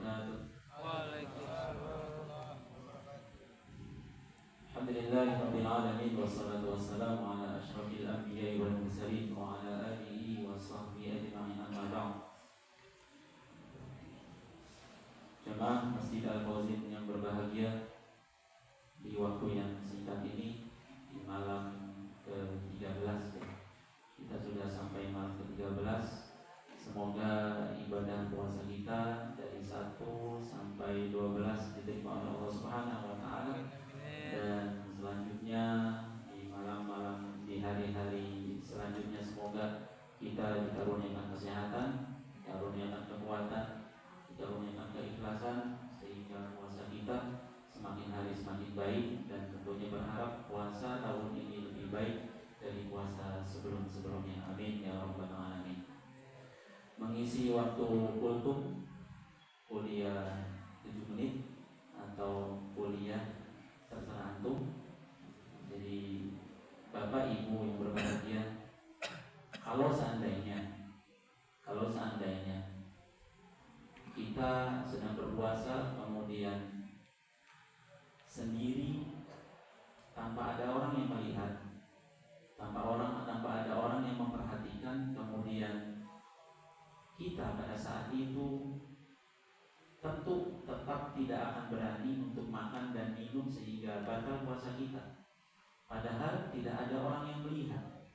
wabarakatuh. Waalaikumsalam. Alhamdulillahirabbil alamin wassalatu wassalamu ala asyrafil anbiya'i wal mursalin wa ala alihi wa sahbihi ajma'in amma ba'd. Jemaah Masjid Al-Fauzin yang berbahagia, di waktu yang singkat ini, di malam ke-13 ya. Kita sudah sampai malam ke-13. Semoga ibadah puasa kita dari 1 sampai 12 diterima oleh Allah Subhanahu wa taala. Dan selanjutnya di malam-malam, di hari-hari selanjutnya, semoga kita dikaruniakan kesehatan, dikaruniakan kekuatan, dikaruniakan keikhlasan, sehingga puasa kita semakin hari semakin baik. Dan tentunya berharap puasa tahun ini lebih baik dari puasa sebelum-sebelumnya. Amin ya rabbal alamin. Mengisi waktu kultum, kuliah 7 menit atau kuliah terserah antum. Jadi Bapak Ibu yang berbahagia, kalau seandainya kita sedang berpuasa kemudian sendiri tanpa ada orang yang melihat, tanpa ada orang yang memperhatikan, kemudian kita pada saat itu tentu tetap tidak akan berani untuk makan dan minum sehingga batal puasa kita. Padahal tidak ada orang yang melihat,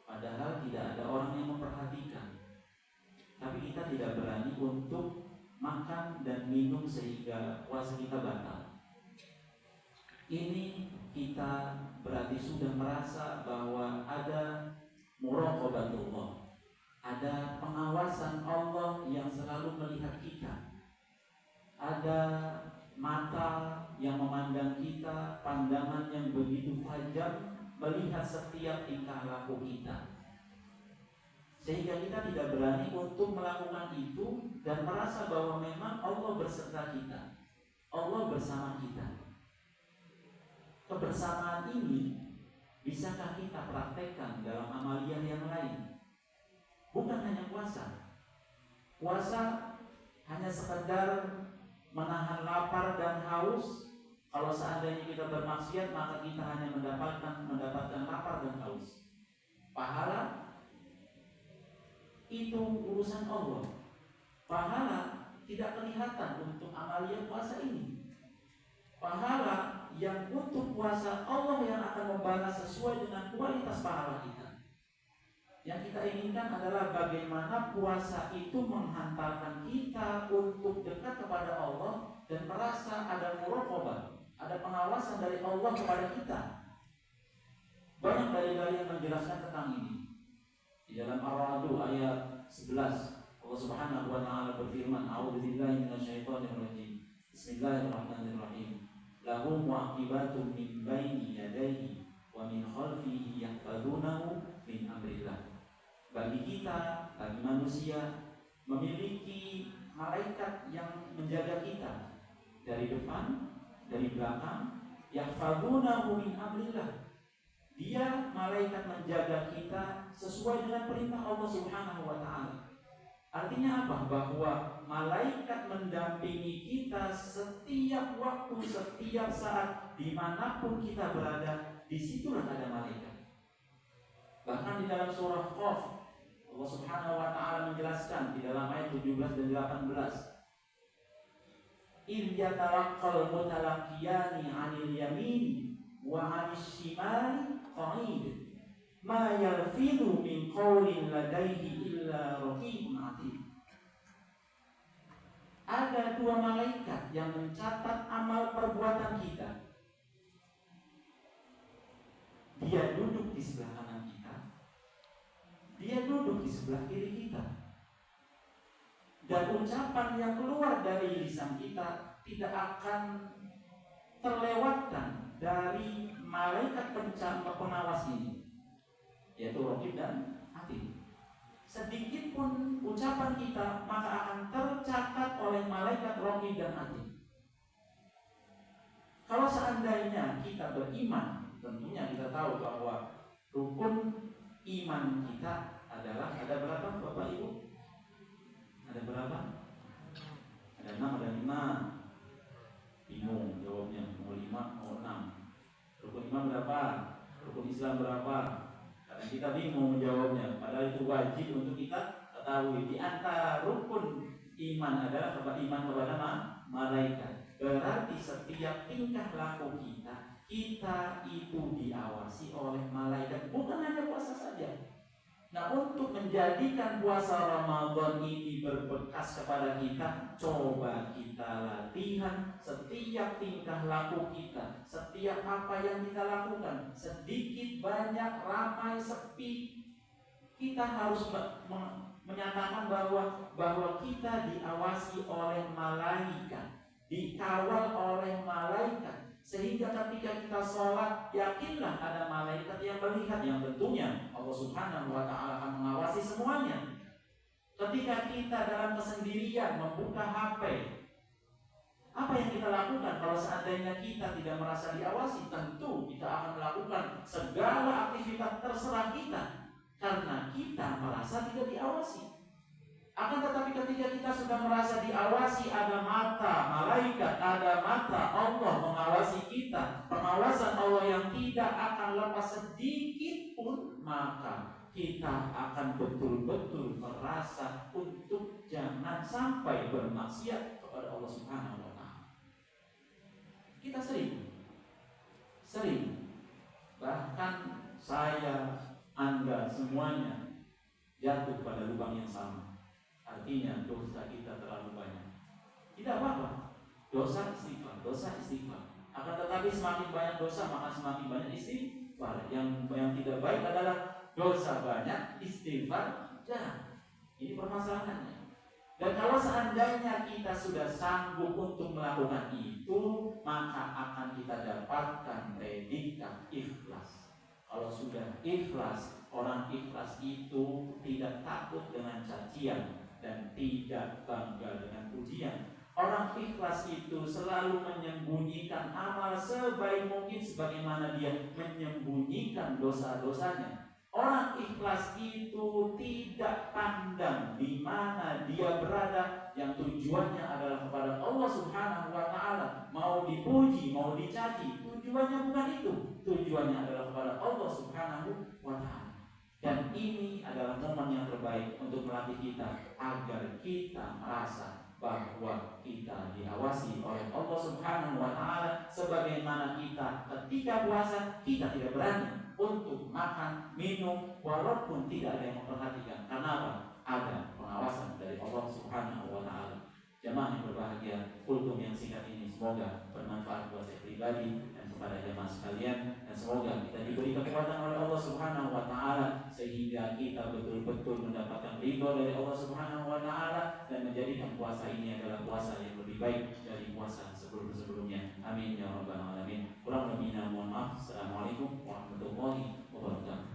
padahal tidak ada orang yang memperhatikan, tapi kita tidak berani untuk makan dan minum sehingga puasa kita batal. Ini kita berarti sudah merasa bahwa ada muraqabatullah, ada pengawasan Allah yang selalu melihat kita. Ada mata yang memandang kita, pandangan yang begitu tajam melihat setiap tingkah laku kita. Sehingga kita tidak berani untuk melakukan itu dan merasa bahwa memang Allah berserta kita, Allah bersama kita. Kebersamaan ini bisakah kita praktekkan dalam amaliyah yang lain? Bukan hanya puasa. Puasa hanya sekedar menahan lapar dan haus. Kalau seandainya kita bermaksiat, maka kita hanya mendapatkan lapar dan haus. Pahala itu urusan Allah. Pahala tidak kelihatan untuk amaliyah puasa ini. Pahala yang untuk puasa, Allah yang akan membalas sesuai dengan kualitas pahala kita. Yang kita inginkan adalah bagaimana puasa itu menghantarkan kita untuk dekat kepada Allah dan merasa ada muraqabah, ada pengawasan dari Allah kepada kita. Banyak dalil-dalil yang menjelaskan tentang ini. Di dalam Ar-Ra'd ayat 11, Allah Subhanahu wa taala berfirman, "A'udzubillahi minasyaitonir rajim. Bismillahirrahmanirrahim. Lahum mu'aqibatun min baini yadayhi wa min khalfihi yahfazunahu min amrillah." Bagi kita, bagi manusia, memiliki malaikat yang menjaga kita dari depan, dari belakang. Yahfazunahu min amrillah. Dia, malaikat, menjaga kita sesuai dengan perintah Allah Subhanahu wa taala. Artinya apa? Bahwa malaikat mendampingi kita setiap waktu, setiap saat, dimanapun kita berada, disitulah ada malaikat. Bahkan di dalam surah Qaf, Allah Subhanahu wa taala menjelaskan di dalam ayat 17 dan 18, "Idh yatalaqqal mutalaqiyani 'anil yamini wa 'anil shimali qa'id, ma yalfidhu min qawlin ladaihi illa raqibun 'atid." Ada 2 malaikat yang mencatat amal perbuatan kita. Dia duduk di sebelah kanan kita, dia duduk di sebelah kiri kita. Dan ucapan yang keluar dari lisan kita tidak akan terlewatkan dari malaikat pengawas ini, yaitu Raqib dan Atid. Sedikit pun ucapan kita maka akan tercatat oleh malaikat Raqib dan Atid. Kalau seandainya kita beriman, tentunya kita tahu bahwa rukun iman kita adalah, ada berapa Bapak Ibu? Ada berapa? Ada 6, ada Bingung jawabnya, mau 5, mau 6. Rukun iman berapa? Rukun Islam berapa? Karena kita bingung menjawabnya. Padahal itu wajib untuk kita ketahui. Di antara rukun iman adalah iman kepada malaikat. Berarti setiap tingkah laku kita itu diawasi oleh malaikat. Bukan hanya puasa saja. Nah, untuk menjadikan puasa Ramadan ini berbekas kepada kita, coba kita latihan setiap tingkah laku kita, setiap apa yang kita lakukan, sedikit, banyak, ramai, sepi, kita harus menyatakan bahwa kita diawasi oleh malaikat, dikawal oleh malaikat. Sehingga ketika kita sholat, yakinlah ada malaikat yang melihat, yang tentunya Allah Subhanahu wa Ta'ala akan mengawasi semuanya. Ketika kita dalam kesendirian membuka HP, apa yang kita lakukan? Kalau seandainya kita tidak merasa diawasi, tentu kita akan melakukan segala aktivitas terserah kita, karena kita merasa tidak diawasi. Akan tetapi ketika kita sudah merasa diawasi, ada mata malaikat, ada mata Allah mengawasi kita, pengawasan Allah yang tidak akan lepas sedikit pun, maka kita akan betul-betul merasa untuk jangan sampai bermaksiat kepada Allah Subhanahu wa Ta'ala. Kita sering, bahkan saya, Anda semuanya jatuh pada lubang yang sama. Artinya dosa kita terlalu banyak. Tidak apa-apa, dosa istighfar. Akan tetapi semakin banyak dosa, maka semakin banyak istighfar. Yang tidak baik adalah dosa banyak, istighfar jarang. Ini permasalahannya. Dan kalau seandainya kita sudah sanggup untuk melakukan itu, maka akan kita dapatkan predikat ikhlas. Kalau sudah ikhlas, orang ikhlas itu tidak takut dengan cacian dan tidak bangga dengan pujian. Orang ikhlas itu selalu menyembunyikan amal sebaik mungkin sebagaimana dia menyembunyikan dosa-dosanya. Orang ikhlas itu tidak pandang di mana dia berada, yang tujuannya adalah kepada Allah Subhanahu wa Ta'ala. Mau dipuji, mau dicaci, tujuannya bukan itu. Tujuannya adalah kepada Allah Subhanahu wa Ta'ala. Dan ini adalah momen yang terbaik untuk melatih kita agar kita merasa bahwa kita diawasi oleh Allah Subhanahu wa Ta'ala. Sebagaimana kita ketika puasa, kita tidak berani untuk makan, minum, walaupun tidak ada yang memperhatikan. Karena apa? Ada pengawasan dari Allah Subhanahu wa Ta'ala. Jamaah yang berbahagia, kultum yang singkat ini semoga bermanfaat buat saya pribadi dan kepada jamaah sekalian, dan semoga kita diberi kekuatan oleh Allah Subhanahu wa Ta'ala sehingga kita betul-betul mendapatkan ridho dari Allah Subhanahu wa Ta'ala dan menjadikan puasa ini adalah puasa yang lebih baik dari puasa sebelum-sebelumnya. Amin ya rabbal alamin. Kurang lebihnya mohon maaf. Assalamualaikum warahmatullahi wabarakatuh.